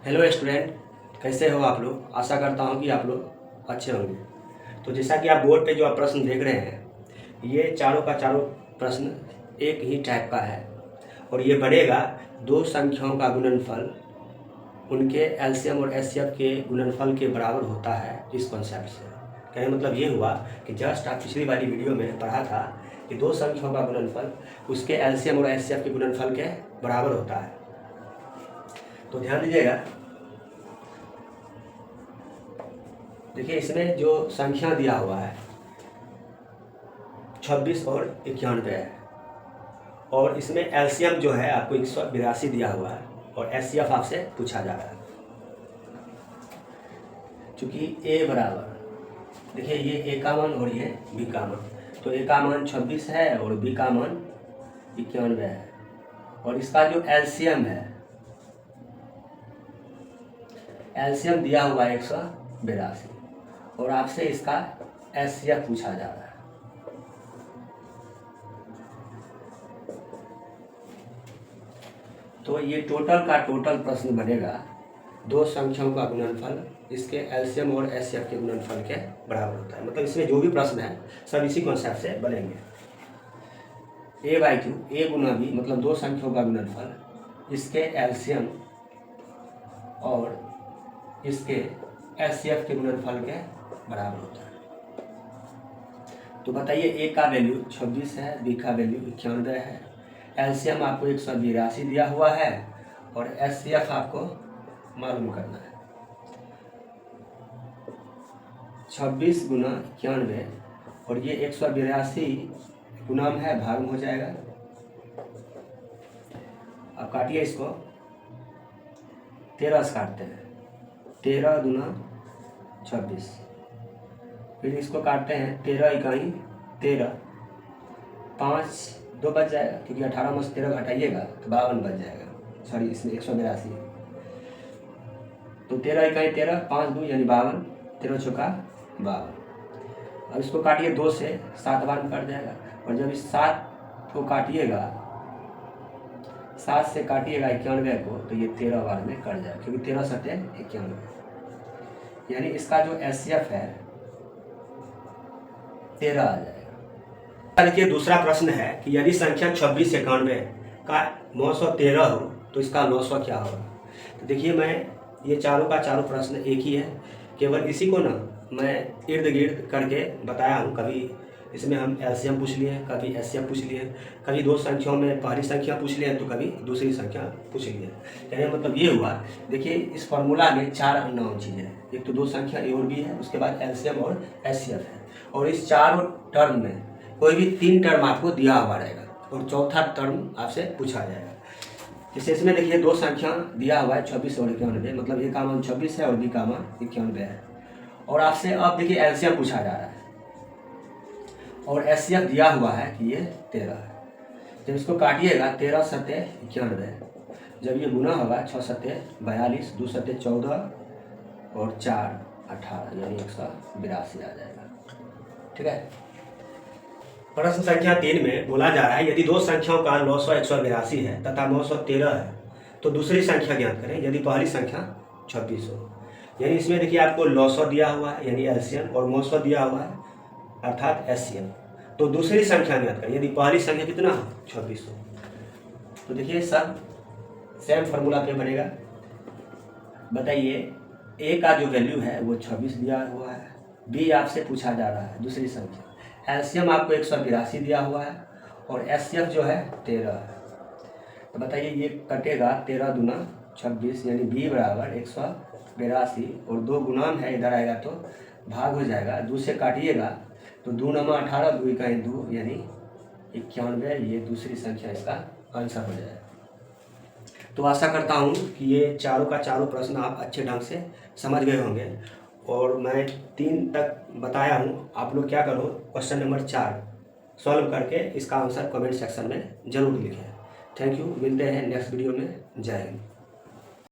Hello student, कैसे हो आप लोग। आशा करता हूँ कि आप लोग अच्छे होंगे। तो जैसा कि आप बोर्ड पे जो आप प्रश्न देख रहे हैं, ये चारों का चारों प्रश्न एक ही टाइप का है और ये बनेगा दो संख्याओं का गुणनफल उनके एलसीएम और एचसीएफ के गुणनफल के बराबर होता है। इस कॉन्सेप्ट से कहने मतलब ये हुआ कि जस्ट आप पिछली वाली वीडियो में पढ़ा था कि दो संख्याओं का गुणनफल उसके एलसीएम और एचसीएफ के गुणनफल के बराबर होता है। तो ध्यान दीजिएगा, देखिए इसमें जो संख्या दिया हुआ है 26 और 91 है और इसमें एलसीएम जो है आपको 182 दिया हुआ है और एचसीएफ आपसे पूछा जा रहा है। चूँकि ए बराबर, देखिए ये ए का मान और ये बी का मान, तो ए का मान 26 है और बी का मान 91 है और इसका जो एलसीएम है, एलसीएम दिया हुआ है 182 और आपसे इसका एचसीएफ पूछा जा रहा है। तो ये टोटल का टोटल प्रश्न बनेगा दो संख्याओं का गुणनफल इसके एलसीएम और एचसीएफ के गुणनफल के बराबर होता है। मतलब इसमें जो भी प्रश्न है सब इसी कॉन्सेप्ट से बनेंगे। a/q, a गुना b मतलब दो संख्याओं का गुणनफल इसके एलसीएम और इसके एचसीएफ के गुणनफल के बराबर होता है। तो बताइए, ए का वैल्यू 26 है, बी का वैल्यू 91 है, एलसीएम आपको 182 दिया हुआ है और एचसीएफ आपको मालूम करना है। 26 गुना 91 और ये 182 गुणाम है, भाग में हो जाएगा। अब काटिए इसको, 13 से काटते हैं, 13 गुना 26, फिर इसको काटते हैं 13 इकाई 13, 5 2 बच जाएगा क्योंकि 18 में से 13 घटाइएगा तो 52 बच जाएगा। सॉरी, इसमें 182 है तो 13 इकाई 13, 5 2 यानी 52, 13 चौका 52। अब इसको काटिए 2 से, 7 बार में कट जाएगा और जब इस 7 को काटिएगा, 7 से काटिएगा 91 को तो ये 13 बार में कट जाएगा क्योंकि 13 सटे 91, यानी इसका जो एचसीएफ है 13 आ जाएगा। देखिए दूसरा प्रश्न है कि यदि संख्या 26 91 का 913 हो तो इसका 900 क्या होगा। तो देखिए, मैं ये चारों का चारों प्रश्न एक ही है, केवल इसी को ना मैं इर्द गिर्द करके बताया हूँ। कभी इसमें हम एलसीएम पूछ लिए, कभी एचसीएफ पूछ लिए, कभी दो संख्याओं में पहली संख्या पूछ लिए तो कभी दूसरी संख्या पूछ लिए। कहने मतलब ये हुआ, देखिए इस फॉर्मूला में 4 अननोन चीज़ें हैं। एक तो दो संख्या ए और बी है, उसके बाद एलसीएम और एचसीएफ है और इस चारों टर्म में कोई भी 3 टर्म आपको दिया हुआ रहेगा और चौथा टर्म आपसे पूछा जाएगा। जैसे इसमें देखिए दो संख्या दिया हुआ है 26 और 91, मतलब ए का मान 26 है और बी का मान 91 है और आपसे अब देखिए एलसीएम पूछा जा रहा है और एचसीएफ दिया हुआ है कि ये 13 है। जब इसको काटिएगा 13 सत्ते 91, जब ये गुना होगा 6 सत्ते 42, 2 सत्ते 14 और 4 18 यानी 182 आ जाएगा। ठीक है। प्रश्न संख्या 3 में बोला जा रहा है यदि दो संख्याओं का 900 182 है तथा 913 है तो दूसरी संख्या ज्ञात करें यदि पहली संख्या 26 हो। यानी इसमें देखिए आपको 900 दिया हुआ है यानी एलसीएम और 900 दिया हुआ है अर्थात एचसीएम। तो दूसरी संख्या ज्ञात करें यदि पहली संख्या कितना हो, 26 हो। तो देखिए सब सेम फार्मूला पे बनेगा। बताइए, ए का जो वैल्यू है वो 26 दिया हुआ है, बी आपसे पूछा जा रहा है दूसरी संख्या, एलसीएम आपको 182 दिया हुआ है और एचसीएफ जो है 13 है। तो बताइए ये कटेगा 13 दूना 26 यानी बी बराबर 182 और 2 गुणाम है, इधर आएगा तो भाग हो जाएगा। 2 से काटिएगा तो 2 नमा 18, 2 इकाई 2 यानी 91, ये दूसरी संख्या इसका आंसर हो जाएगा। तो आशा करता हूँ कि ये चारों का चारों प्रश्न आप अच्छे ढंग से समझ गए होंगे और मैं 3 तक बताया हूँ। आप लोग क्या करो, क्वेश्चन नंबर 4 सॉल्व करके इसका आंसर कमेंट सेक्शन में ज़रूर लिखें। थैंक यू, मिलते हैं नेक्स्ट वीडियो में। जय हिंद।